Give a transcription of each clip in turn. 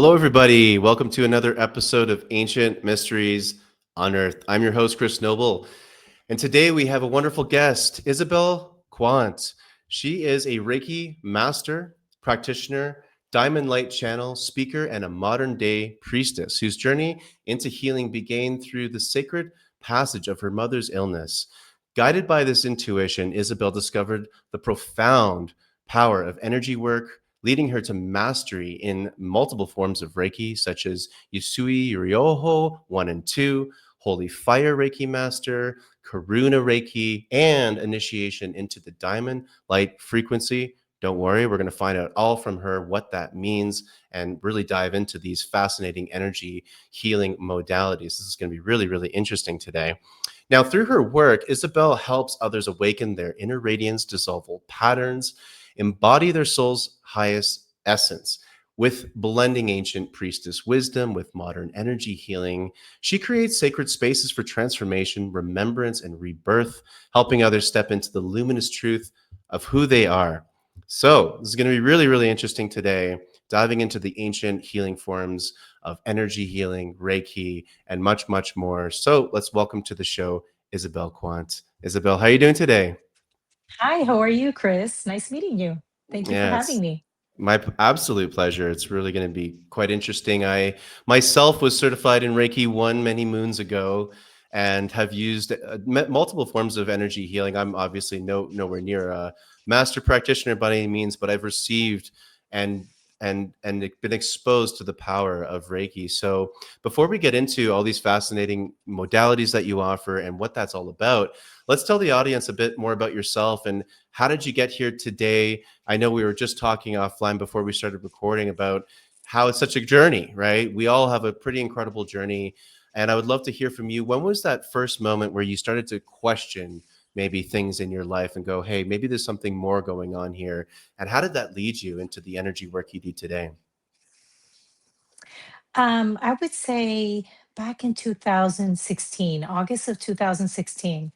Hello, everybody. Welcome to another episode of Ancient Mysteries Unearthed. I'm your host, Chris Noble. And today we have a wonderful guest, Isabel Quant. She is a Reiki master, practitioner, diamond light channel, speaker, and a modern day priestess whose journey into healing began through the sacred passage of her mother's illness. Guided by this intuition, Isabel discovered the profound power of energy work, leading her to mastery in multiple forms of Reiki, such as Yusui Ryoho 1 and 2, Holy Fire Reiki Master, Karuna Reiki, and initiation into the diamond light frequency. Don't worry, we're going to find out all from her what that means and really dive into these fascinating energy healing modalities. This is going to be really, really interesting today. Now, through her work, Isabel helps others awaken their inner radiance, dissolve old patterns, embody their soul's highest essence. With blending ancient priestess wisdom with modern energy healing, she creates sacred spaces for transformation, remembrance, and rebirth, helping others step into the luminous truth of who they are. So, this is going to be really, really interesting today, diving into the ancient healing forms of energy healing, Reiki, and much, much more. So, let's welcome to the show Isabel Quant. Isabel, how are you doing today? Hi, how are you, Chris? Nice meeting you. Thank you for having Yes. me. Absolute pleasure. It's really going to be quite interesting. I myself was certified in Reiki 1 many moons ago and have used multiple forms of energy healing. I'm obviously nowhere near a master practitioner by any means, but I've received and and been exposed to the power of Reiki. So before we get into all these fascinating modalities that you offer and what that's all about, let's tell the audience a bit more about yourself and how did you get here today? I know we were just talking offline before we started recording about how it's such a journey, right? We all have a pretty incredible journey. And I would love to hear from you. When was that first moment where you started to question maybe things in your life and go, hey, maybe there's something more going on here? And how did that lead you into the energy work you do today? I would say back in 2016, August of 2016,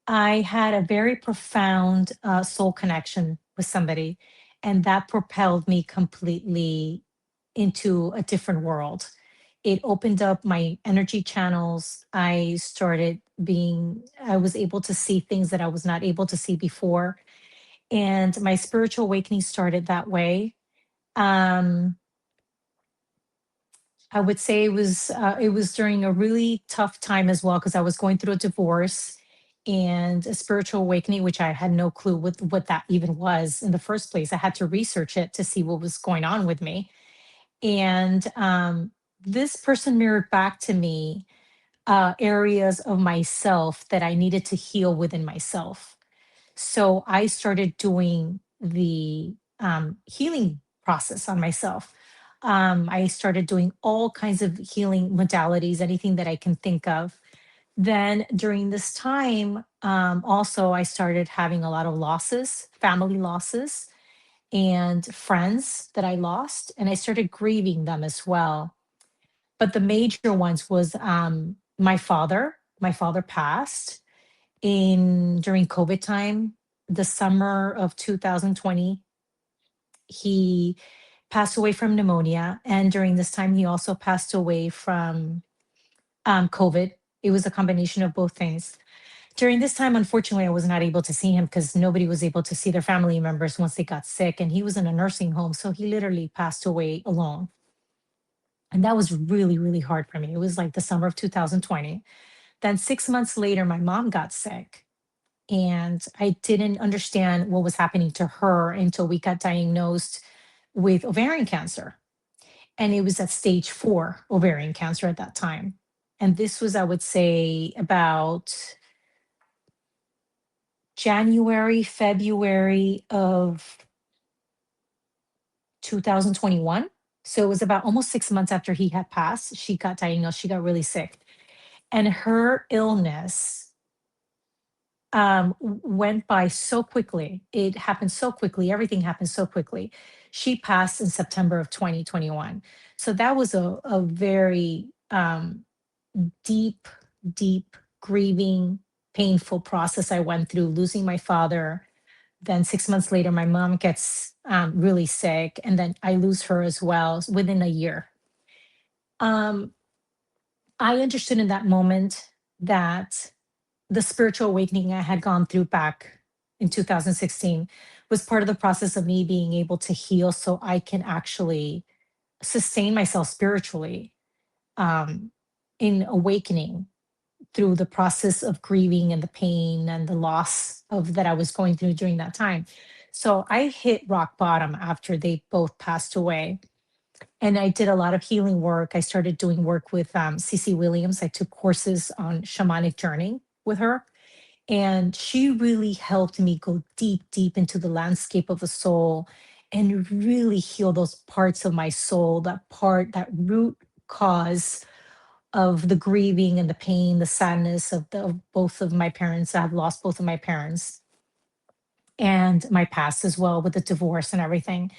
I had a very profound soul connection with somebody, and that propelled me completely into a different world. It opened up my energy channels. I was able to see things that I was not able to see before. And my spiritual awakening started that way. Um, I would say it was during a really tough time as well because I was going through a divorce and a spiritual awakening, which I had no clue what that even was in the first place. I had to research it to see what was going on with me. And this person mirrored back to me areas of myself that I needed to heal within myself. So I started doing the healing process on myself. I started doing all kinds of healing modalities, anything that I can think of. Then during this time, also, I started having a lot of losses, family losses, and friends that I lost, and I started grieving them as well. But the major ones was my father. My father passed in during COVID time, the summer of 2020. He passed away from pneumonia. And during this time, he also passed away from COVID. It was a combination of both things. During this time, unfortunately, I was not able to see him because nobody was able to see their family members once they got sick. And he was in a nursing home. So he literally passed away alone. And that was really, really hard for me. It was like the summer of 2020. Then 6 months later, my mom got sick and I didn't understand what was happening to her until we got diagnosed with ovarian cancer. And it was at stage 4 ovarian cancer at that time. And this was, I would say, about January, February of 2021. So it was about almost 6 months after he had passed. She got diagnosed, she got really sick. And her illness went by so quickly. It happened so quickly. Everything happened so quickly. She passed in September of 2021. So that was a very deep, deep grieving, painful process I went through, losing my father, Then 6 months later, my mom gets really sick, and then I lose her as well within a year. Um, I understood in that moment that the spiritual awakening I had gone through back in 2016 was part of the process of me being able to heal so I can actually sustain myself spiritually, um, in awakening through the process of grieving and the pain and the loss of that I was going through during that time. So I hit rock bottom after they both passed away. And I did a lot of healing work. I started doing work with CC Williams. I took courses on shamanic journeying with her. And she really helped me go deep, deep into the landscape of the soul and really heal those parts of my soul, that part, that root cause of the grieving and the pain, the sadness of both of my parents. I've lost both of my parents and my past as well with the divorce and everything.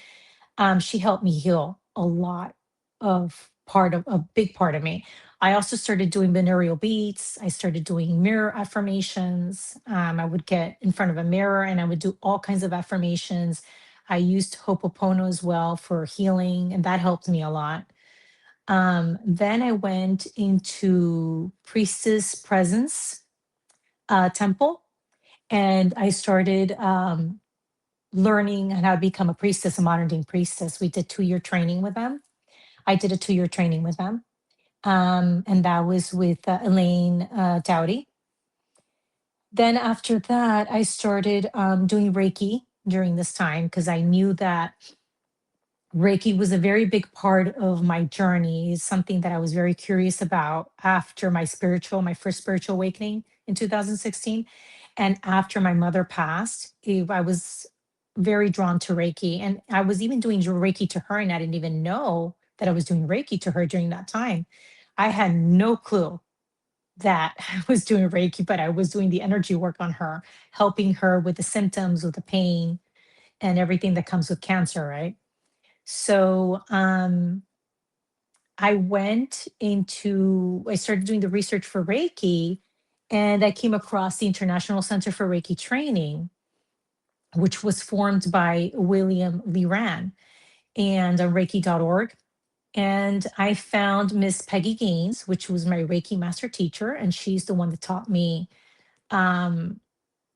She helped me heal a lot of part of a big part of me. I also started doing binaural beats. I started doing mirror affirmations. I would get in front of a mirror and I would do all kinds of affirmations. I used Hopopono as well for healing, and that helped me a lot. Then I went into Priestess Presence Temple, and I started learning how to become a priestess, a modern day priestess. We did 2 year training with them. I did a 2 year training with them. And that was with Elaine Dowdy. Then after that, I started doing Reiki during this time because I knew that Reiki was a very big part of my journey. Is something that I was very curious about after my first spiritual awakening in 2016. And after my mother passed, I was very drawn to Reiki. And I was even doing Reiki to her, and I didn't even know that I was doing Reiki to her during that time. I had no clue that I was doing Reiki, but I was doing the energy work on her, helping her with the symptoms, with the pain, and everything that comes with cancer, right? So I started doing the research for Reiki, and I came across the International Center for Reiki Training, which was formed by William Liran and Reiki.org. And I found Miss Peggy Gaines, which was my Reiki master teacher, and she's the one that taught me um,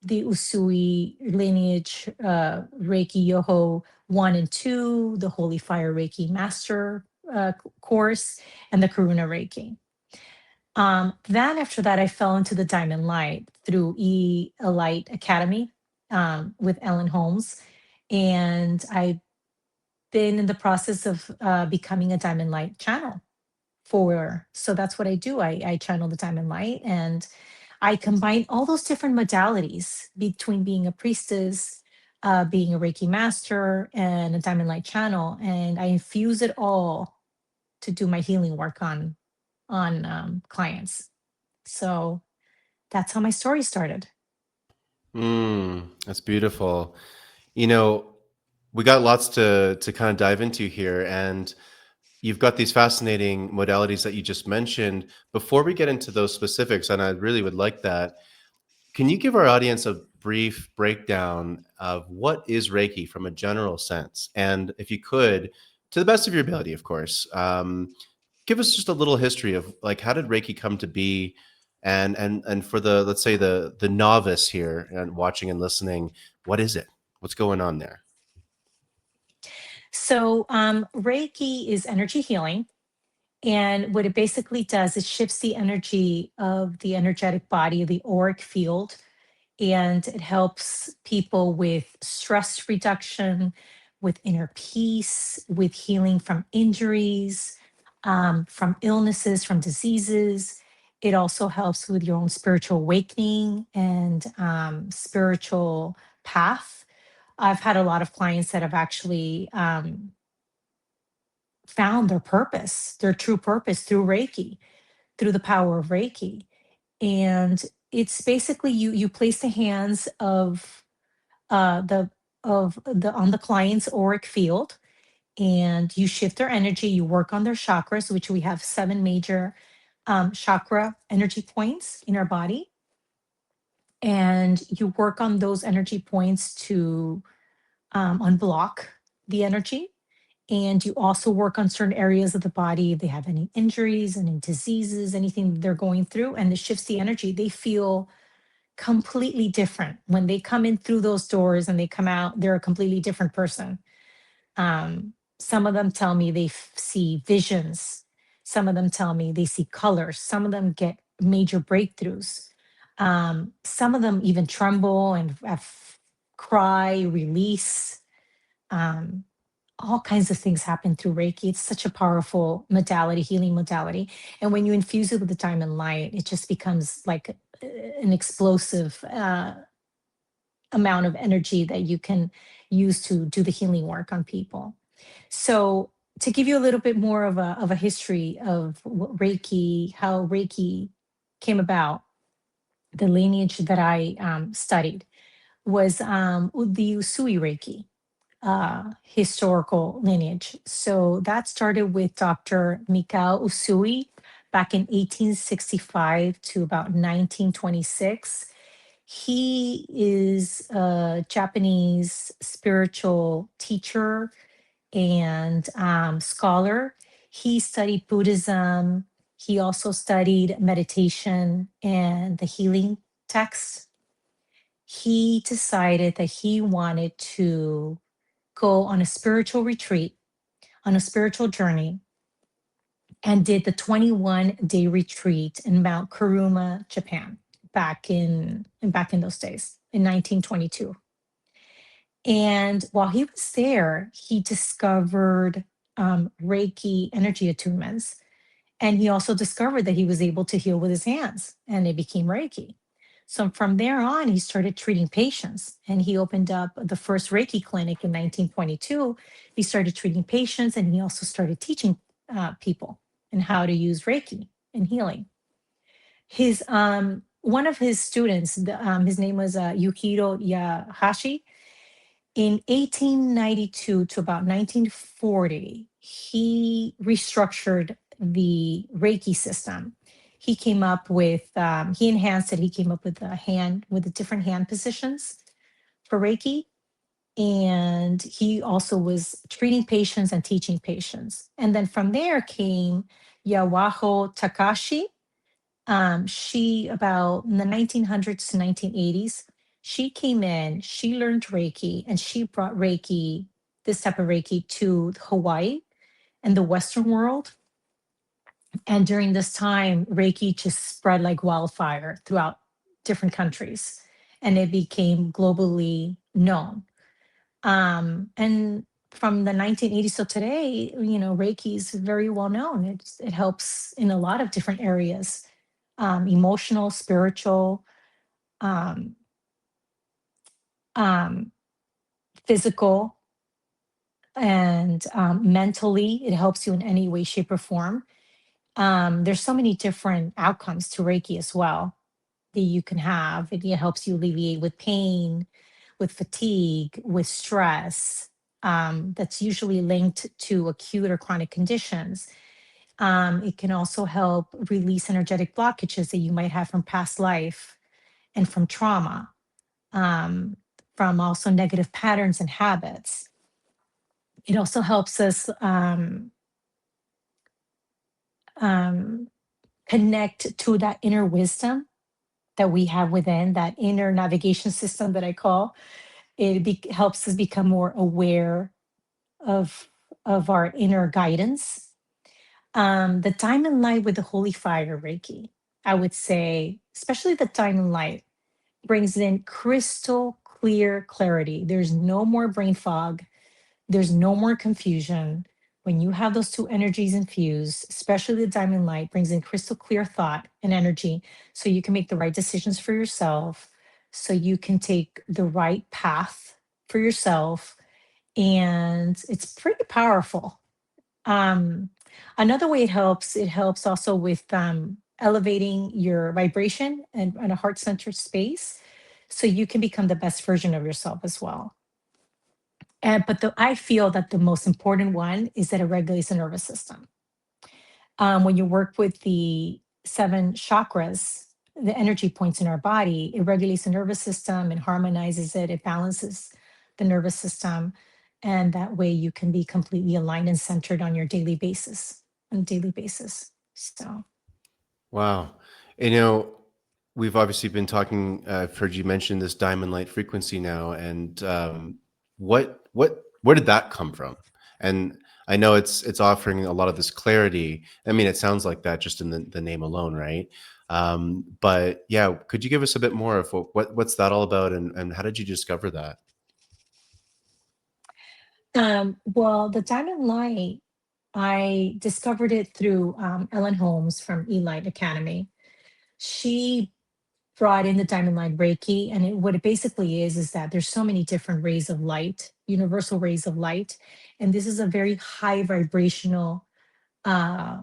the Usui lineage, Reiki Yoho 1 and 2, the Holy Fire Reiki Master course, and the Karuna Reiki. Then after that, I fell into the Diamond Light through Light Academy with Ellen Holmes. And I've been in the process of becoming a Diamond Light channel so that's what I do. I channel the Diamond Light, and I combine all those different modalities between being a priestess, being a Reiki master, and a Diamond Light channel, and I infuse it all to do my healing work on clients. So that's how my story started. That's beautiful. You know, we got lots to kind of dive into here, and you've got these fascinating modalities that you just mentioned. Before we get into those specifics, and I really would like that, can you give our audience a brief breakdown of what is Reiki from a general sense? And if you could, to the best of your ability, of course, give us just a little history of like how did Reiki come to be, and for the, let's say, the novice here and watching and listening, what is it? What's going on there? So Reiki is energy healing. And what it basically does is shifts the energy of the energetic body, the auric field, and it helps people with stress reduction, with inner peace, with healing from injuries, from illnesses, from diseases. It also helps with your own spiritual awakening and spiritual path. I've had a lot of clients that have actually found their purpose, their true purpose through Reiki, through the power of Reiki. And it's basically you place the hands the of the on the client's auric field, and you shift their energy. You work on their chakras, which we have 7 major chakra energy points in our body. and you work on those energy points to unblock the energy. And you also work on certain areas of the body if they have any injuries, any diseases, anything they're going through, and it shifts the energy. They feel completely different when they come in through those doors and they come out, they're a completely different person. Some of them tell me they see visions. Some of them tell me they see colors. Some of them get major breakthroughs. Some of them even tremble and cry, release. Um, all kinds of things happen through Reiki. It's such a powerful modality, healing modality. And when you infuse it with the diamond light, it just becomes like an explosive amount of energy that you can use to do the healing work on people. So, to give you a little bit more of a history of what Reiki, how Reiki came about, the lineage that I studied was the Usui Reiki historical lineage. So that started with Dr. Mikao Usui back in 1865 to about 1926. He is a Japanese spiritual teacher and scholar. He studied Buddhism. He also studied meditation and the healing texts. He decided that he wanted to go on a spiritual retreat, on a spiritual journey, and did the 21-day retreat in Mount Kuruma, Japan, back in those days in 1922. And while he was there, he discovered Reiki energy attunements. And he also discovered that he was able to heal with his hands, and it became Reiki. So from there on, he started treating patients, and he opened up the first Reiki clinic in 1922. He started treating patients, and he also started teaching people and how to use Reiki in healing. His one of his students, his name was Yukiro Yahashi. In 1892 to about 1940, he restructured the Reiki system. He came up with, he enhanced it. He came up with the different hand positions for Reiki. And he also was treating patients and teaching patients. And then from there came Yawaho Takashi. She, about in the 1900s to 1980s, she came in, she learned Reiki, and she brought Reiki, this type of Reiki, to Hawaii and the Western world. And during this time, Reiki just spread like wildfire throughout different countries, and it became globally known. And from the 1980s till today, Reiki is very well known. It helps in a lot of different areas, emotional, spiritual, um, um, physical, and mentally. It helps you in any way, shape, or form. There's so many different outcomes to Reiki as well that you can have. It helps you alleviate with pain, with fatigue, with stress. That's usually linked to acute or chronic conditions. It can also help release energetic blockages that you might have from past life and from trauma, um, from also negative patterns and habits. It also helps us um, connect to that inner wisdom that we have within, that inner navigation system that I call. Helps us become more aware of our inner guidance. The diamond light with the holy fire Reiki, I would say, especially the diamond light, brings in crystal clear clarity. There's no more brain fog. There's no more confusion. When you have those two energies infused, especially the diamond light brings in crystal clear thought and energy, so you can make the right decisions for yourself, so you can take the right path for yourself. And it's pretty powerful. Um, Another way it helps also with elevating your vibration and a heart centered space, so you can become the best version of yourself as well. But I feel that the most important one is that it regulates the nervous system. When you work with the seven chakras, the energy points in our body. It regulates the nervous system and harmonizes it. It balances the nervous system. And that way you can be completely aligned and centered on your daily basis, on a daily basis. So, Wow. We've obviously been talking. I've heard you mention this diamond light frequency now, and where did that come from? And I know it's offering a lot of this clarity. I mean, it sounds like that just in the name alone, right? But yeah, could you give us a bit more of what's that all about, and how did you discover that? well, the diamond light, I discovered it through Ellen Holmes from Elite Academy. She brought in the diamond light Reiki, and what it basically is that there's so many different rays of light, universal rays of light, and this is a very high vibrational uh,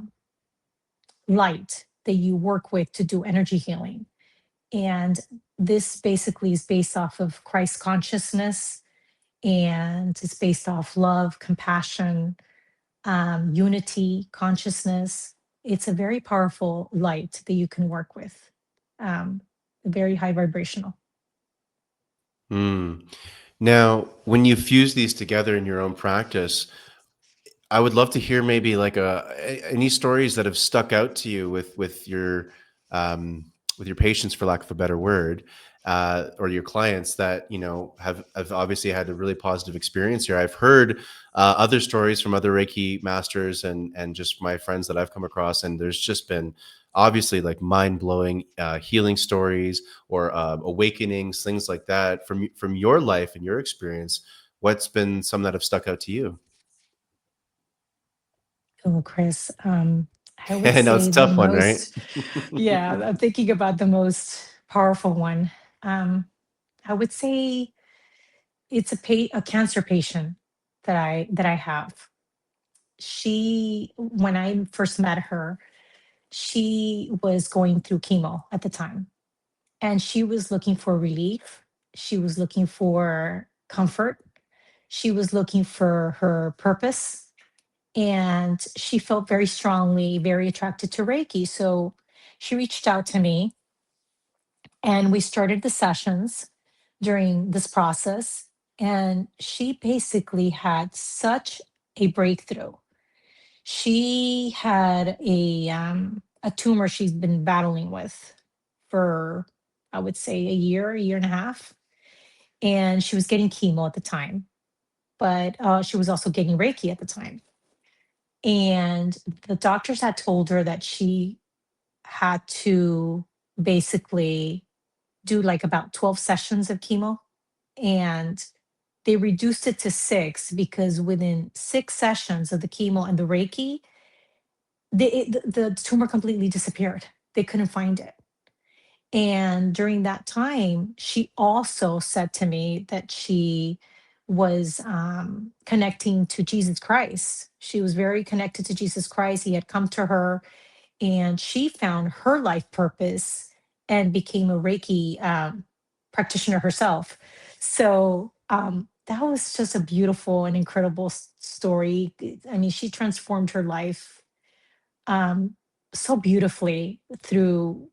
light that you work with to do energy healing. And this basically is based off of Christ consciousness, and it's based off love, compassion, unity, consciousness. It's a very powerful light that you can work with. Um, Very high vibrational. Hmm. Now, when you fuse these together in your own practice, I would love to hear maybe like any stories that have stuck out to you um, with your patients, for lack of a better word, or your clients that have obviously had a really positive experience here. I've heard other stories from other Reiki masters and just my friends that I've come across, and there's just been obviously like mind blowing healing stories or awakenings, things like that from your life and your experience. What's been some that have stuck out to you? Oh, Chris, I would I know it's say a the tough one, right? most, yeah, I'm thinking about the most powerful one. Um, I would say it's a cancer patient that I have. She, when I first met her, she was going through chemo at the time, and she was looking for relief. She was looking for comfort. She was looking for her purpose, and she felt very strongly very attracted to Reiki. So she reached out to me, and we started the sessions during this process. And she basically had such a breakthrough. She had a tumor she's been battling with for, I would say, a year and a half, and she was getting chemo at the time, but she was also getting Reiki at the time. And the doctors had told her that she had to basically do like about 12 sessions of chemo. And they reduced it to six because within 6 sessions of the chemo and the Reiki, the tumor completely disappeared. They couldn't find it. And during that time, she also said to me that she was connecting to Jesus Christ. She was very connected to Jesus Christ. He had come to her, and she found her life purpose and became a Reiki practitioner herself. So that was just a beautiful and incredible story. I mean, she transformed her life um, so beautifully through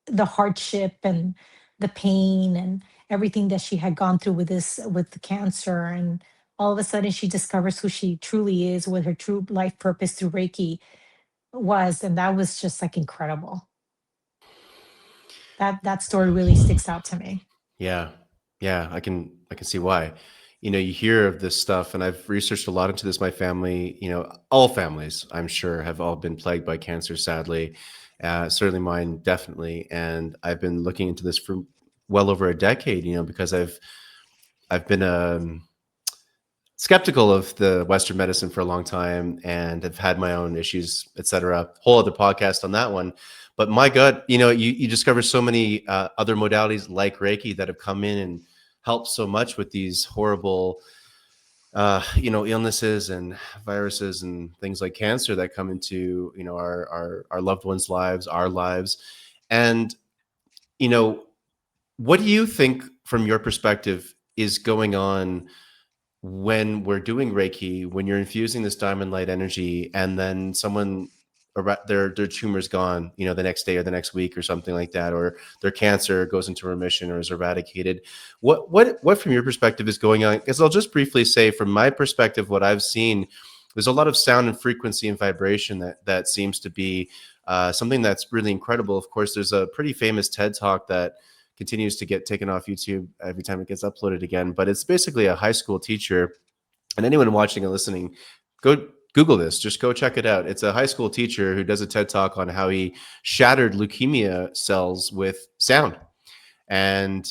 the hardship and the pain and everything that she had gone through with the cancer. And all of a sudden she discovers who she truly is, what her true life purpose through Reiki was. And that was just like incredible. That story really sticks out to me. Yeah. Yeah, I can see why. You hear of this stuff, and I've researched a lot into this. My family, all families, I'm sure, have all been plagued by cancer, sadly. Certainly mine, definitely. And I've been looking into this for well over a decade, because I've been skeptical of the Western medicine for a long time and have had my own issues, et cetera. Whole other podcast on that one. But my gut, you discover so many other modalities like Reiki that have come in and helped so much with these horrible, illnesses and viruses and things like cancer that come into, our loved ones' lives, our lives. And, you know, what do you think from your perspective is going on when we're doing Reiki, when you're infusing this diamond light energy, and then someone their tumor's gone, the next day or the next week or something like that, or their cancer goes into remission or is eradicated. What from your perspective is going on? Because I'll just briefly say, from my perspective, what I've seen, there's a lot of sound and frequency and vibration that seems to be something that's really incredible. Of course, there's a pretty famous TED talk that continues to get taken off YouTube every time it gets uploaded again, but it's basically a high school teacher, and anyone watching and listening, go Google this. Just go check it out. It's a high school teacher who does a TED talk on how he shattered leukemia cells with sound. And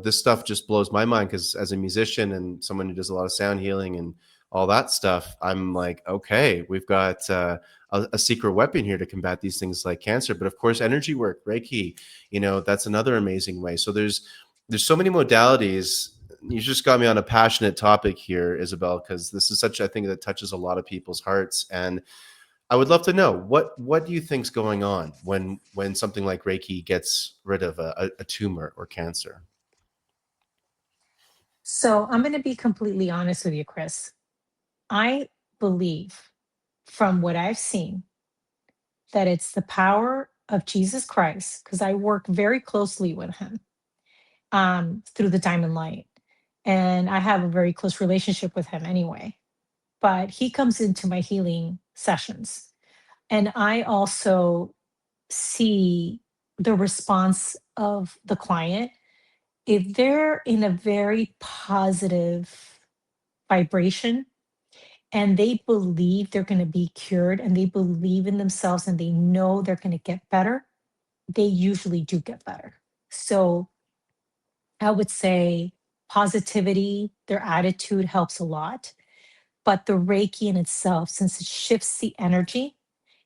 this stuff just blows my mind, because as a musician and someone who does a lot of sound healing and all that stuff, I'm like, okay, we've got a secret weapon here to combat these things like cancer. But of course, energy work, Reiki, that's another amazing way. So there's so many modalities. You just got me on a passionate topic here, Isabel, because this is such, I think, that touches a lot of people's hearts. And I would love to know, what do you think's going on when something like Reiki gets rid of a tumor or cancer? So I'm going to be completely honest with you, Chris. I believe from what I've seen that it's the power of Jesus Christ, because I work very closely with him through the Diamond Light. And I have a very close relationship with him anyway. But he comes into my healing sessions. And I also see the response of the client. If they're in a very positive vibration and they believe they're going to be cured and they believe in themselves and they know they're going to get better, they usually do get better. So I would say positivity, their attitude helps a lot. But the Reiki in itself, since it shifts the energy,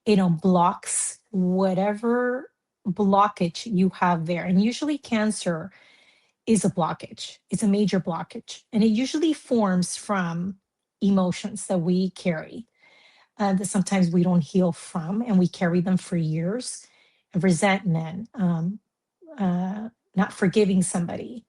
it unblocks whatever blockage you have there. And usually cancer is a blockage. It's a major blockage. And it usually forms from emotions that we carry, that sometimes we don't heal from, and we carry them for years. Resentment, not forgiving somebody,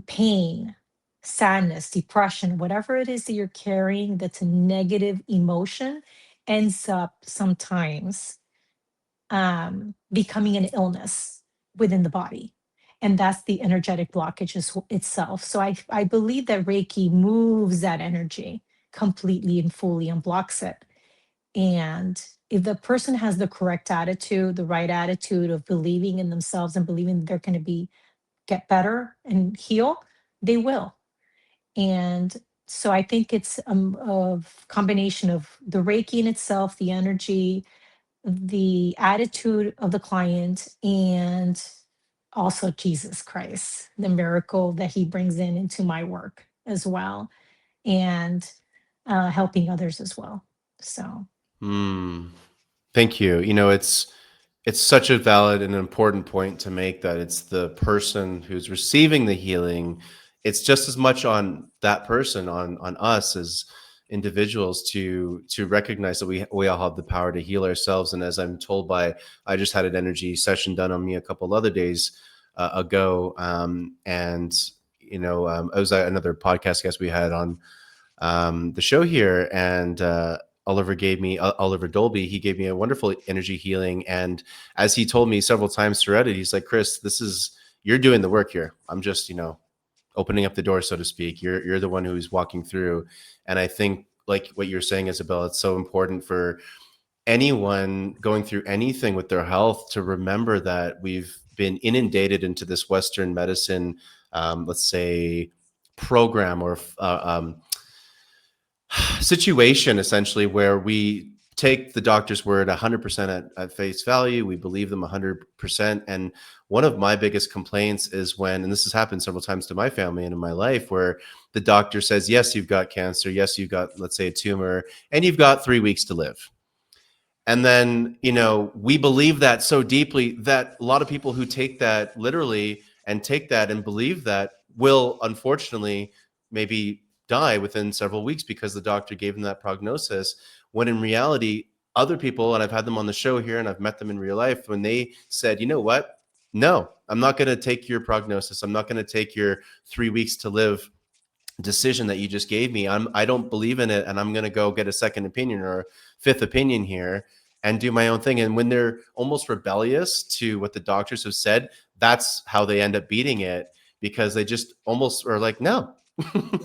pain, sadness, depression, whatever it is that you're carrying that's a negative emotion, ends up sometimes becoming an illness within the body. And that's the energetic blockage itself. So I believe that Reiki moves that energy completely and fully and blocks it. And if the person has the correct attitude, the right attitude of believing in themselves and believing they're going to be get better and heal, they will. And so I think it's a combination of the Reiki in itself, the energy, the attitude of the client, and also Jesus Christ, the miracle that he brings into my work as well, and helping others as well. So, Hmm. Thank you. It's such a valid and important point to make, that it's the person who's receiving the healing. It's just as much on that person, on us as individuals, to recognize that we all have the power to heal ourselves. And as I'm told by, I just had an energy session done on me a couple other days ago, and I was another podcast guest we had on the show here, and Oliver Dolby. He gave me a wonderful energy healing, and as he told me several times throughout it, he's like, Chris, you're doing the work here. I'm just opening up the door, so to speak. You're the one who's walking through. And I think, like what you're saying, Isabel, it's so important for anyone going through anything with their health to remember that we've been inundated into this Western medicine, let's say, program, or situation, essentially, where we take the doctor's word 100% at face value. We believe them 100%. And one of my biggest complaints is when, and this has happened several times to my family and in my life, where the doctor says, yes, you've got cancer. Yes, you've got, let's say, a tumor, and you've got 3 weeks to live. And then, we believe that so deeply that a lot of people who take that literally and take that and believe that will, unfortunately, maybe die within several weeks because the doctor gave them that prognosis. When in reality, other people, and I've had them on the show here and I've met them in real life, when they said, you know what? No, I'm not going to take your prognosis. I'm not going to take your 3 weeks to live decision that you just gave me. I don't believe in it, and I'm going to go get a second opinion or a fifth opinion here. and do my own thing. And when they're almost rebellious to what the doctors have said, that's how they end up beating it, because they just almost are like, no,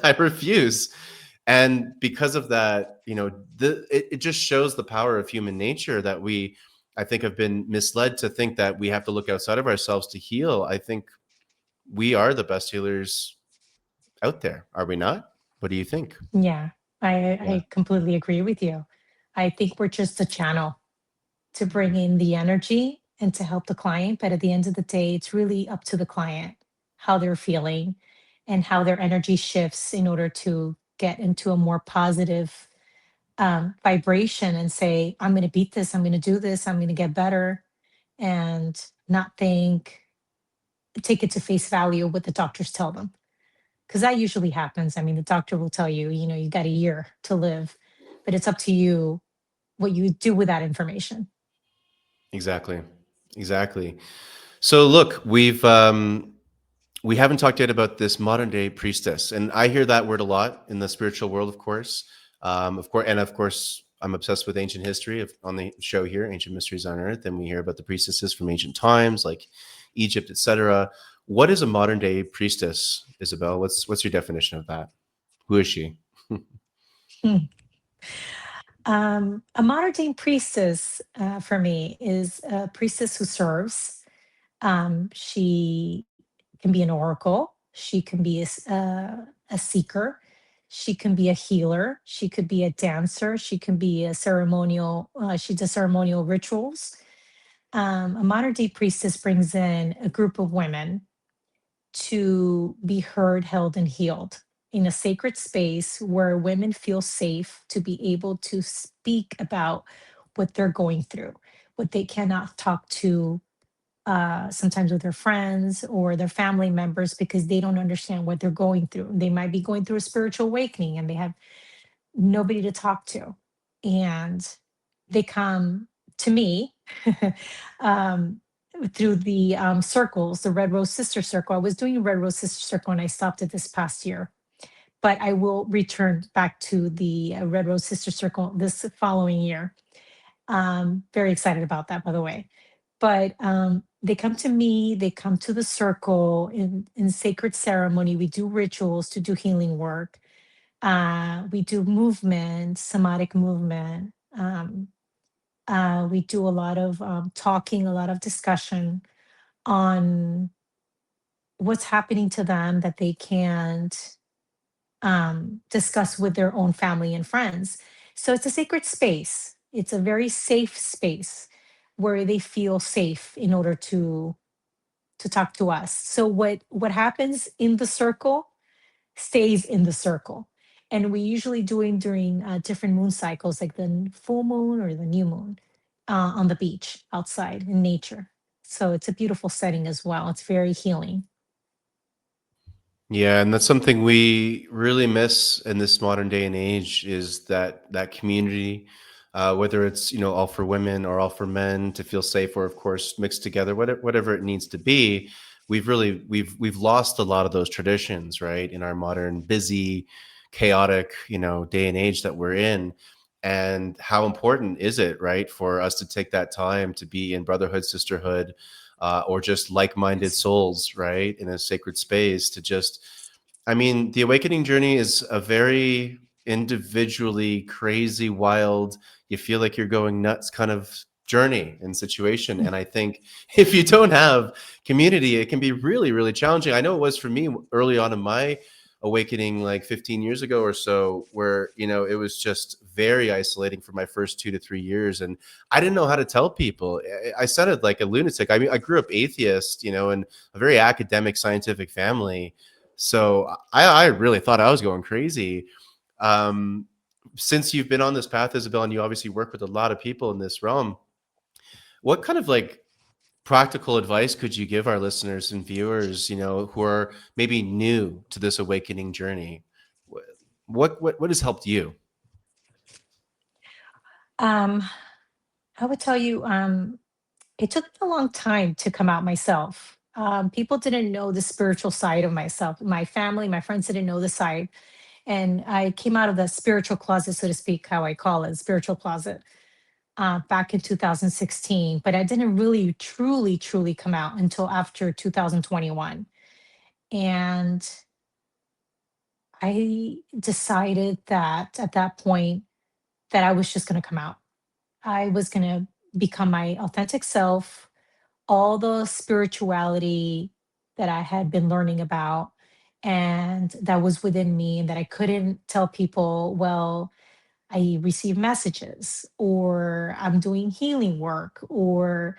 I refuse. And because of that, it just shows the power of human nature that we, I think, have been misled to think that we have to look outside of ourselves to heal. I think we are the best healers out there, are we not? What do you think? Yeah, Yeah, I completely agree with you. I think we're just a channel to bring in the energy and to help the client. But at the end of the day, it's really up to the client how they're feeling and how their energy shifts in order to get into a more positive vibration and say, I'm going to beat this, I'm going to do this, I'm going to get better, and not take it to face value what the doctors tell them. Because that usually happens. I mean, the doctor will tell you, you got a year to live, but it's up to you what you do with that information. exactly. Exactly. So look, we haven't talked yet about this modern day priestess, and I hear that word a lot in the spiritual world, of course, I'm obsessed with ancient history on the show here, Ancient Mysteries on Earth, and we hear about the priestesses from ancient times, like Egypt, etc. What is a modern day priestess, Isabel? What's your definition of that? Who is she? Hmm. A modern day priestess for me is a priestess who serves. She can be an oracle. She can be a seeker. She can be a healer. She could be a dancer. She can be a ceremonial. She does ceremonial rituals. A modern day priestess brings in a group of women to be heard, held, and healed in a sacred space where women feel safe to be able to speak about what they're going through, what they cannot talk to sometimes with their friends or their family members because they don't understand what they're going through. They might be going through a spiritual awakening and they have nobody to talk to. And they come to me um, through the circles, the Red Rose Sister Circle. I was doing a Red Rose Sister Circle and I stopped it this past year, but I will return back to the Red Rose Sister Circle this following year. Very excited about that, by the way. But they come to me, they come to the circle in sacred ceremony. We do rituals to do healing work. We do movement, somatic movement. We do a lot of talking, a lot of discussion on what's happening to them that they can't discuss with their own family and friends. So it's a sacred space. It's a very safe space where they feel safe in order to talk to us. So what happens in the circle stays in the circle. And we usually do it during different moon cycles, like the full moon or the new moon on the beach outside in nature. So it's a beautiful setting as well. It's very healing. Yeah, and that's something we really miss in this modern day and age, is that community, whether it's all for women or all for men to feel safe, or of course mixed together, whatever it needs to be. We've lost a lot of those traditions, right, in our modern, busy, chaotic day and age that we're in. And how important is it, right, for us to take that time to be in brotherhood, sisterhood, or just like-minded souls, right, in a sacred space to just, I mean, the awakening journey is a very individually crazy, wild, you feel like you're going nuts kind of journey and situation. And I think if you don't have community, it can be really, really challenging. I know it was for me early on in my awakening, like 15 years ago or so, where it was just very isolating for my first 2 to 3 years, and I didn't know how to tell people. I sounded like a lunatic. I mean, I grew up atheist, in a very academic, scientific family, so I really thought I was going crazy. Um, since you've been on this path, Isabel, and you obviously work with a lot of people in this realm, what kind of like practical advice could you give our listeners and viewers, who are maybe new to this awakening journey? What has helped you? Um, I would tell you, it took me a long time to come out myself. People didn't know the spiritual side of myself. My family, my friends didn't know the side. And I came out of the spiritual closet, so to speak, how I call it, spiritual closet. back in 2016, but I didn't really truly come out until after 2021. And I decided that at that point that I was just going to come out. I was going to become my authentic self, all the spirituality that I had been learning about and that was within me, and that I couldn't tell people, well, I receive messages or I'm doing healing work, or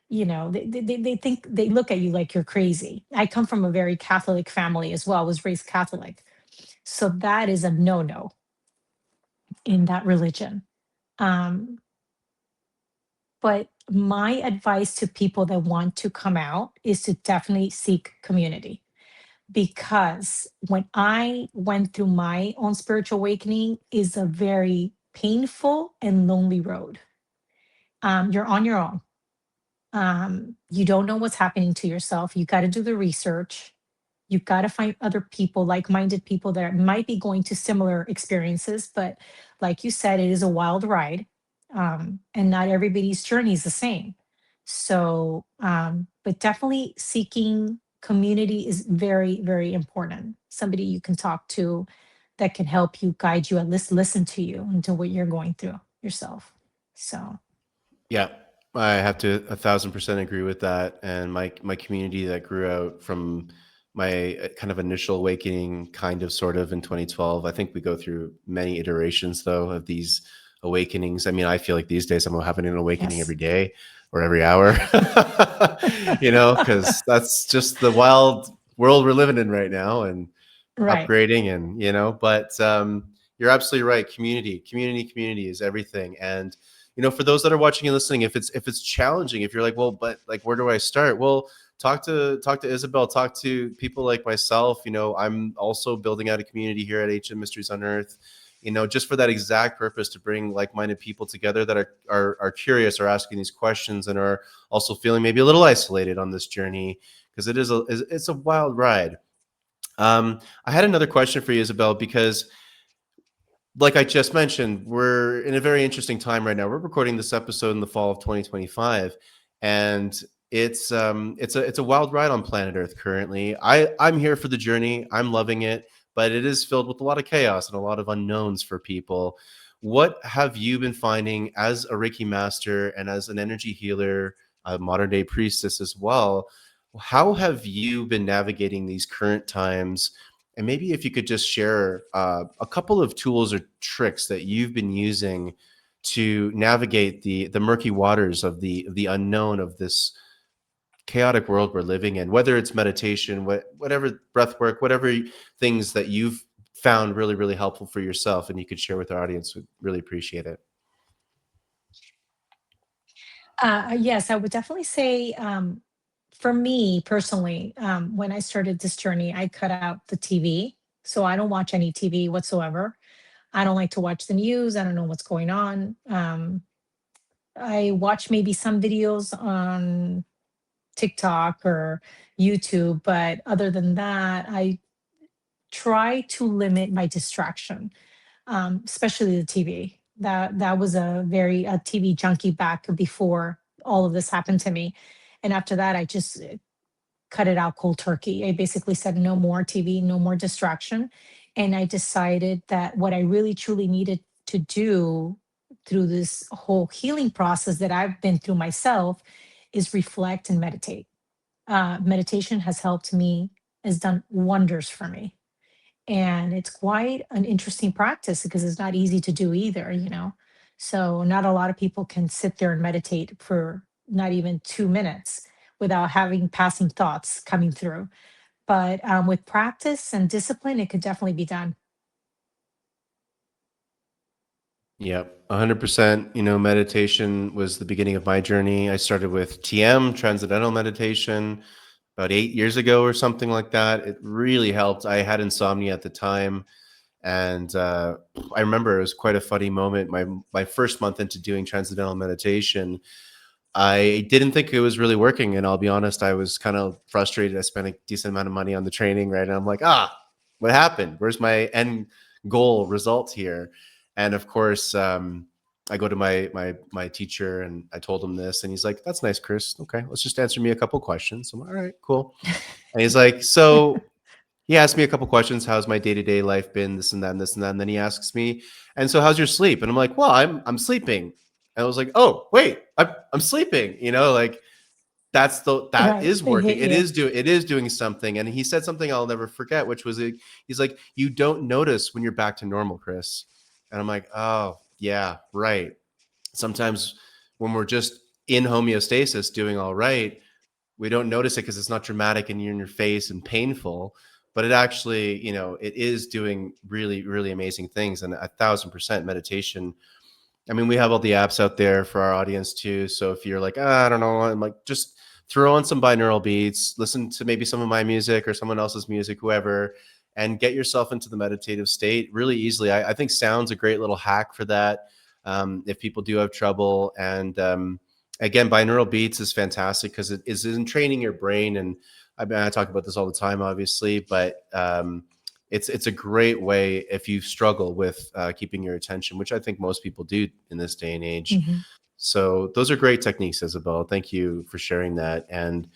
they think, they look at you like you're crazy. I come from a very Catholic family as well. I was raised Catholic. So that is a no-no in that religion. Um, but my advice to people that want to come out is to definitely seek community, because when I went through my own spiritual awakening is a very painful and lonely road. You're on your own. You don't know what's happening to yourself. You got to do the research. You've got to find other people, like-minded people that might be going to similar experiences. But like you said, it is a wild ride, and not everybody's journey is the same. So, but definitely seeking community is very, very important. Somebody you can talk to that can help you, guide you, at least listen to you into what you're going through yourself. So, Yeah, I have to 1,000% agree with that. And my community that grew out from my kind of initial awakening, kind of sort of in 2012. I think we go through many iterations though of these awakenings. I mean, I feel like these days I'm having an awakening yes. every day or every hour, because that's just the wild world we're living in right now, and Right. upgrading, and but you're absolutely right. Community is everything. And for those that are watching and listening, if it's challenging, if you're like, well, but like, where do I start? Well, talk to Isabel, talk to people like myself. I'm also building out a community here at Ancient Mysteries Unearthed, just for that exact purpose, to bring like-minded people together that are curious, are asking these questions, and are also feeling maybe a little isolated on this journey, because it's a wild ride. I had another question for you, Isabel, because like I just mentioned, we're in a very interesting time right now. We're recording this episode in the fall of 2025, and it's a wild ride on planet Earth currently. I'm here for the journey. I'm loving it, but it is filled with a lot of chaos and a lot of unknowns for people. What have you been finding as a Reiki master and as an energy healer, a modern day priestess as well? How have you been navigating these current times? And maybe if you could just share a couple of tools or tricks that you've been using to navigate the murky waters of the unknown of this chaotic world we're living in, whether it's meditation, whatever, breath work, whatever things that you've found really, really helpful for yourself, and you could share with our audience, would really appreciate it. Yes, I would definitely say, for me personally, when I started this journey, I cut out the TV. So I don't watch any TV whatsoever. I don't like to watch the news. I don't know what's going on. I watch maybe some videos on TikTok or YouTube, but other than that, I try to limit my distraction, especially the TV. That was a TV junkie back before all of this happened to me, and after that, I just cut it out cold turkey. I basically said no more TV, no more distraction, and I decided that what I really truly needed to do through this whole healing process that I've been through myself is reflect and meditate. Meditation has helped me, has done wonders for me, and it's quite an interesting practice because it's not easy to do either. So not a lot of people can sit there and meditate for not even 2 minutes without having passing thoughts coming through. But with practice and discipline, it could definitely be done. Yep, 100%. Meditation was the beginning of my journey. I started with TM, Transcendental Meditation, about 8 years ago or something like that. It really helped. I had insomnia at the time, and I remember it was quite a funny moment. My first month into doing Transcendental Meditation, I didn't think it was really working, and I'll be honest, I was kind of frustrated. I spent a decent amount of money on the training, right? And I'm like, what happened? Where's my end goal result here? And of course, I go to my teacher and I told him this, and he's like, "That's nice, Chris. Okay, let's just answer me a couple questions." I'm like, "All right, cool." And he's like, "So." He asked me a couple questions. How's my day to day life been? This and that, and this and that. And then he asks me, "And so, how's your sleep?" And I'm like, "Well, I'm sleeping." And I was like, "Oh, wait, I'm sleeping." Like that Right. is They working. hit you. It is doing something. And he said something I'll never forget, which was he's like, "You don't notice when you're back to normal, Chris." And I'm like, "Oh yeah, right." Sometimes when we're just in homeostasis, doing all right, we don't notice it because it's not dramatic and you're in your face and painful, but it actually, it is doing really, really amazing things. And 1,000% meditation. I mean, we have all the apps out there for our audience too. So if you're like, I don't know, I'm like, just throw on some binaural beats, listen to maybe some of my music or someone else's music, whoever, and get yourself into the meditative state really easily. I think sound's a great little hack for that. If people do have trouble. And again, binaural beats is fantastic because it is in training your brain. And I mean, I talk about this all the time, obviously, but it's a great way if you struggle with keeping your attention, which I think most people do in this day and age. Mhm. So those are great techniques, Isabel. Thank you for sharing that, and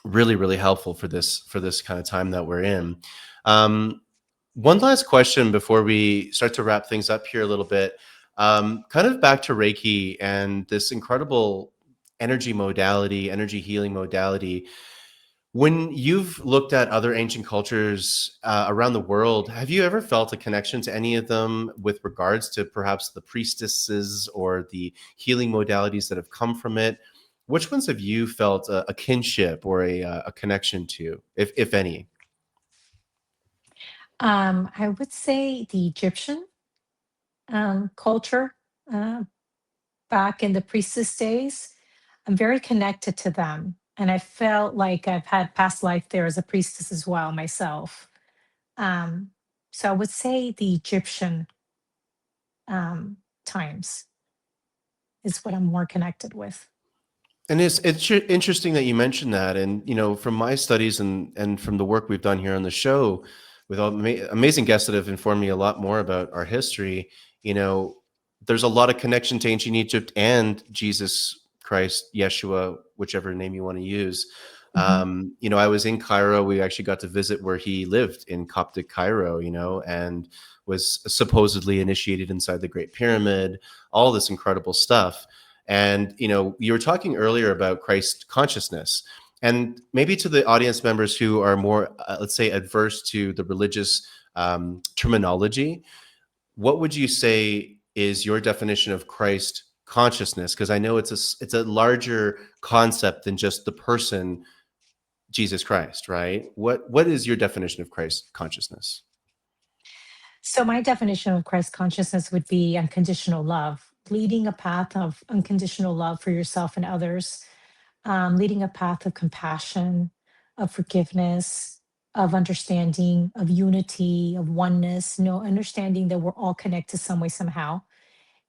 really, really helpful for this kind of time that we're in. Um, One last question before we start to wrap things up here a little bit. Kind of back to Reiki and this incredible energy modality, energy healing modality. When you've looked at other ancient cultures around the world, have you ever felt a connection to any of them with regards to perhaps the priestesses or the healing modalities that have come from it? Which ones have you felt a kinship or a connection to, if any? I would say the Egyptian culture, uh, back in the priestess days. I'm very connected to them. And I felt like I've had past life there as a priestess as well myself. Um, so I would say the Egyptian um, times is what I'm more connected with. And it's interesting that you mentioned that. And from my studies and from the work we've done here on the show, with all amazing guests that have informed me a lot more about our history, you know, there's a lot of connection to ancient Egypt and Jesus Christ, Yeshua, whichever name you want to use. Mhm. I was in Cairo. We actually got to visit where he lived in Coptic Cairo, and was supposedly initiated inside the Great Pyramid. All this incredible stuff. And you were talking earlier about Christ consciousness, and maybe to the audience members who are more, let's say, adverse to the religious terminology, what would you say is your definition of Christ consciousness? Because I know it's a larger concept than just the person Jesus Christ, right? What is your definition of Christ consciousness? So, my definition of Christ consciousness would be unconditional love, leading a path of unconditional love for yourself and others, leading a path of compassion, of forgiveness, of understanding, of unity, of oneness, understanding that we're all connected some way, somehow.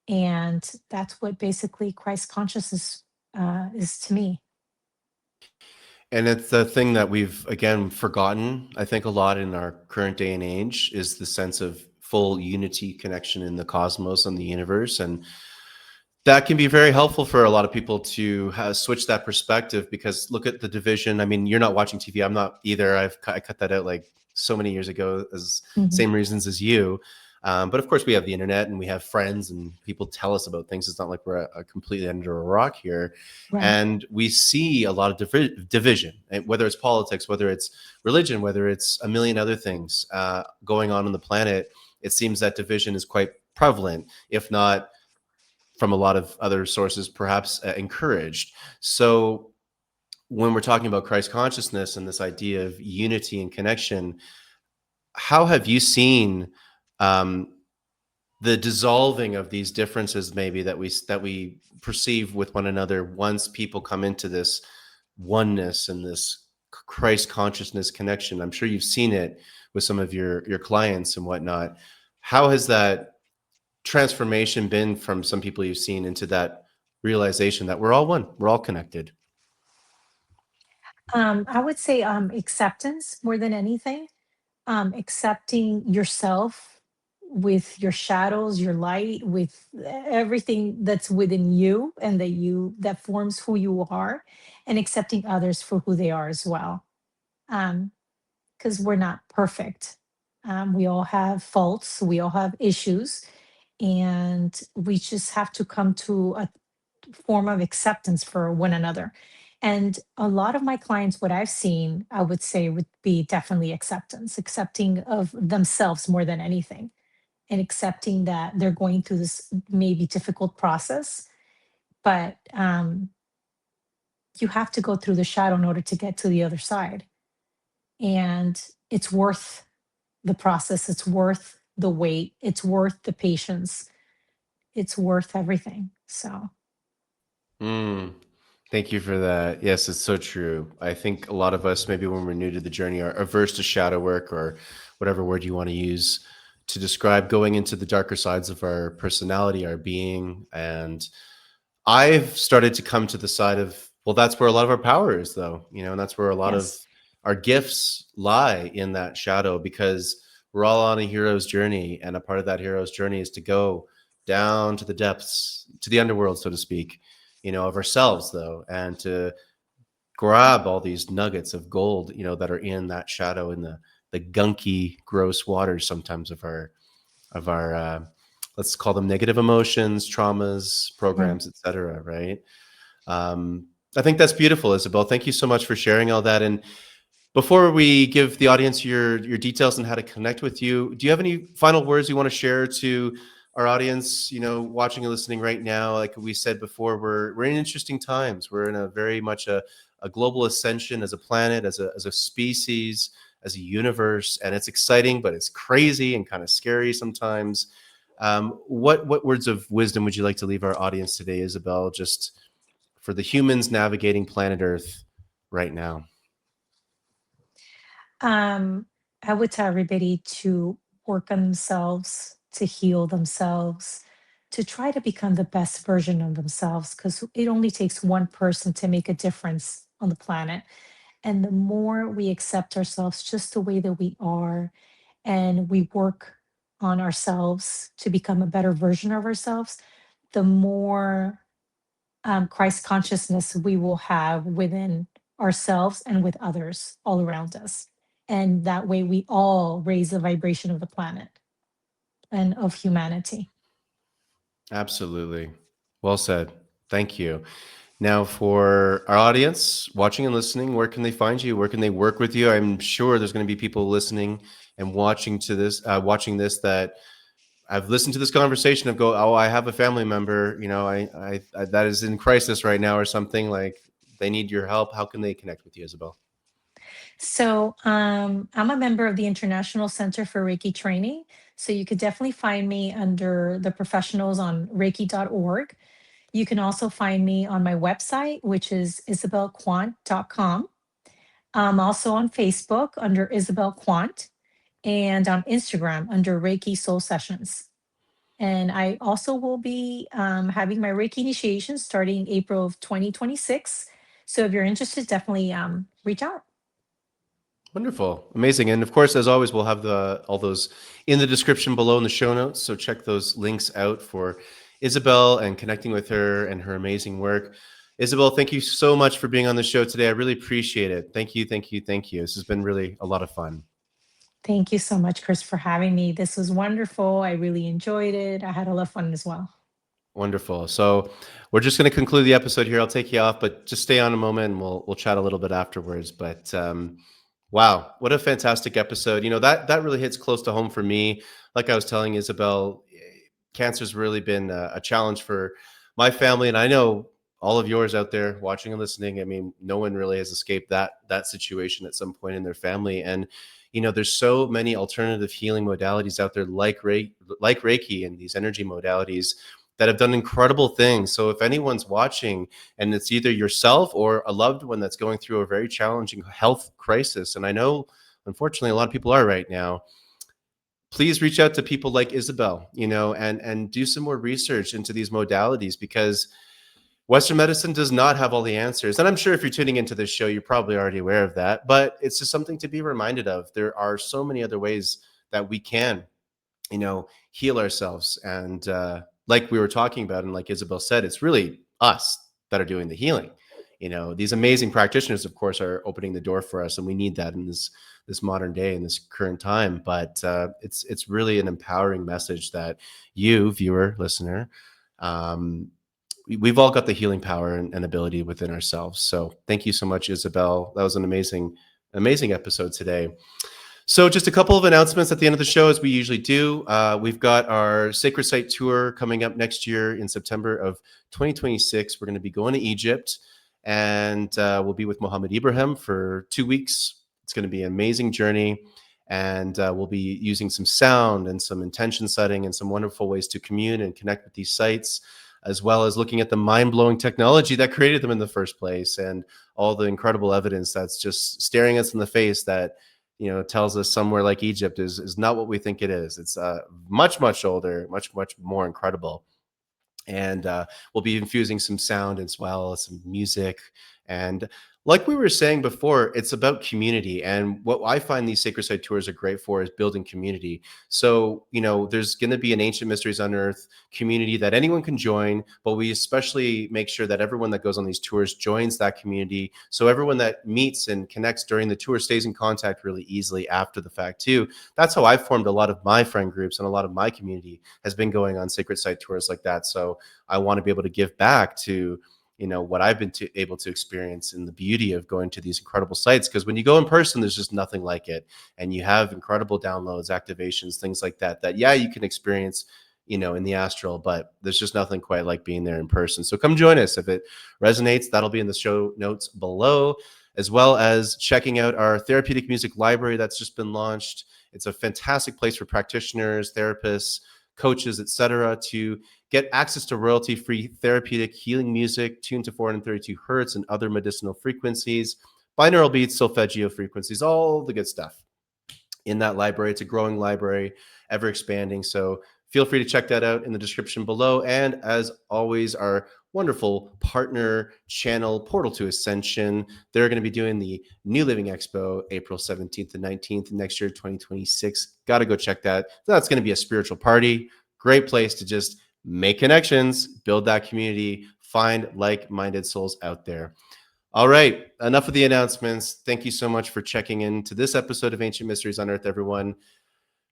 And that's what basically Christ consciousness is to me. And it's the thing that we've again forgotten, I think, a lot in our current day and age is the sense of full unity connection in the cosmos and the universe. And that can be very helpful for a lot of people to switch that perspective, because look at the division. I mean, you're not watching TV. I'm not either. I cut that out like so many years ago, as Mhm. same reasons as you. But of course, we have the internet and we have friends and people tell us about things. It's not like we're completely under a rock here. Right. And we see a lot of division, and whether it's politics, whether it's religion, whether it's a million other things going on the planet. It seems that division is quite prevalent, if not from a lot of other sources, perhaps encouraged. So when we're talking about Christ consciousness and this idea of unity and connection, how have you seen um, the dissolving of these differences, maybe that we perceive with one another, once people come into this oneness and this Christ consciousness connection? I'm sure you've seen it with some of your clients and whatnot. How has that transformation been from some people you've seen into that realization that we're all one, we're all connected? I would say acceptance more than anything, accepting yourself, with your shadows, your light, with everything that's within you and that forms who you are, and accepting others for who they are as well. Um, because we're not perfect. We all have faults, we all have issues, and we just have to come to a form of acceptance for one another. And a lot of my clients, what I've seen, I would say would be definitely acceptance, accepting of themselves more than anything, and accepting that they're going through this maybe difficult process, but you have to go through the shadow in order to get to the other side. And it's worth the process, it's worth the wait, it's worth the patience, it's worth everything. So, Mm, thank you for that. Yes, it's so true. I think a lot of us, maybe when we're new to the journey, are averse to shadow work or whatever word you want to use to describe going into the darker sides of our personality, our being. And I've started to come to the side of, well, that's where a lot of our power is, though, and that's where a lot of yes. our gifts lie in that shadow because we're all on a hero's journey. And a part of that hero's journey is to go down to the depths, to the underworld, so to speak, of ourselves, though, and to grab all these nuggets of gold, that are in that shadow in the gunky, gross waters sometimes of our let's call them negative emotions, traumas, Mhm. programs, etc. Right? Um, I think that's beautiful, Isabel. Thank you so much for sharing all that. And before we give the audience your details on how to connect with you, do you have any final words you want to share to our audience, watching and listening right now? Like we said before, we're in interesting times. We're in a very much a global ascension as a planet, as a species, as a universe, and it's exciting, but it's crazy and kind of scary sometimes. What words of wisdom would you like to leave our audience today, Isabel, just for the humans navigating planet Earth right now? Um, I would tell everybody to work on themselves, to heal themselves, to try to become the best version of themselves, because it only takes one person to make a difference on the planet. And the more we accept ourselves just the way that we are, and we work on ourselves to become a better version of ourselves, the more Christ consciousness we will have within ourselves and with others all around us. And that way we all raise the vibration of the planet and of humanity. Absolutely. Well said. Thank you. Now, for our audience watching and listening, where can they find you? Where can they work with you? I'm sure there's going to be people listening and watching this that I've listened to this conversation of go, oh, I have a family member, I that is in crisis right now or something like they need your help. How can they connect with you, Isabel? So I'm a member of the International Center for Reiki Training. So you could definitely find me under the professionals on reiki.org. You can also find me on my website, which is isabelquant.com. I'm also on Facebook under Isabel Quant, and on Instagram under Reiki Soul Sessions. And I also will be having my Reiki initiation starting April of 2026. So if you're interested, definitely reach out. Wonderful. Amazing. And of course, as always, we'll have the all those in the description below in the show notes. So check those links out for Isabel and connecting with her and her amazing work. Isabel, thank you so much for being on the show today. I really appreciate it. Thank you, thank you, thank you. This has been really a lot of fun. Thank you so much, Chris, for having me. This was wonderful. I really enjoyed it. I had a lot of fun as well. Wonderful. So we're just going to conclude the episode here. I'll take you off, but just stay on a moment and we'll chat a little bit afterwards. But wow, what a fantastic episode. That really hits close to home for me. Like I was telling Isabel, cancer's really been a challenge for my family, and I know all of yours out there watching and listening. I mean, no one really has escaped that situation at some point in their family. And there's so many alternative healing modalities out there, like Reiki and these energy modalities that have done incredible things. So if anyone's watching and it's either yourself or a loved one that's going through a very challenging health crisis, and I know unfortunately a lot of people are right now, please reach out to people like Isabel, and do some more research into these modalities because Western medicine does not have all the answers. And I'm sure if you're tuning into this show, you're probably already aware of that, but it's just something to be reminded of. There are so many other ways that we can heal ourselves. And like we were talking about, and like Isabel said, it's really us that are doing the healing. These amazing practitioners, of course, are opening the door for us, and we need that in this modern day, in this current time. But it's really an empowering message that you, viewer, listener, um, we've all got the healing power and ability within ourselves. So thank you so much, Isabel. That was an amazing episode today. So, just a couple of announcements at the end of the show, as we usually do. We've got our Sacred Site Tour coming up next year in September of 2026. We're going to be going to Egypt, and we'll be with Mohammed Ibrahim for 2 weeks. It's going to be an amazing journey, and we'll be using some sound and some intention setting and some wonderful ways to commune and connect with these sites, as well as looking at the mind-blowing technology that created them in the first place, and all the incredible evidence that's just staring us in the face that tells us somewhere like Egypt is not what we think it is. It's much older, much more incredible. And we'll be infusing some sound as well as some music. And like we were saying before, it's about community. And what I find these sacred site tours are great for is building community. So, there's going to be an Ancient Mysteries Unearthed community that anyone can join, but we especially make sure that everyone that goes on these tours joins that community. So everyone that meets and connects during the tour stays in contact really easily after the fact too. That's how I've formed a lot of my friend groups, and a lot of my community has been going on sacred site tours like that. So I want to be able to give back to what I've been able to experience, and the beauty of going to these incredible sites. Because when you go in person, there's just nothing like it. And you have incredible downloads, activations, things like that, yeah, you can experience, in the astral, but there's just nothing quite like being there in person. So come join us. If it resonates, that'll be in the show notes below, as well as checking out our therapeutic music library that's just been launched. It's a fantastic place for practitioners, therapists, coaches, etc., to get access to royalty-free therapeutic healing music tuned to 432 hertz and other medicinal frequencies, binaural beats, solfeggio frequencies, all the good stuff in that library. It's a growing library, ever expanding. So feel free to check that out in the description below. And as always, our wonderful partner channel, Portal to Ascension, they're going to be doing the New Living Expo April 17th and 19th next year, 2026. Got to go check that. That's going to be a spiritual party. Great place to just make connections, build that community, find like-minded souls out there. All right, enough of the announcements. Thank you so much for checking in to this episode of Ancient Mysteries Unearthed, everyone.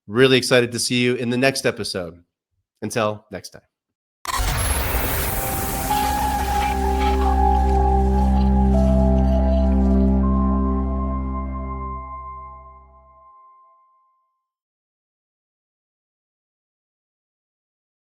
Really excited to see you in the next episode. Until next time.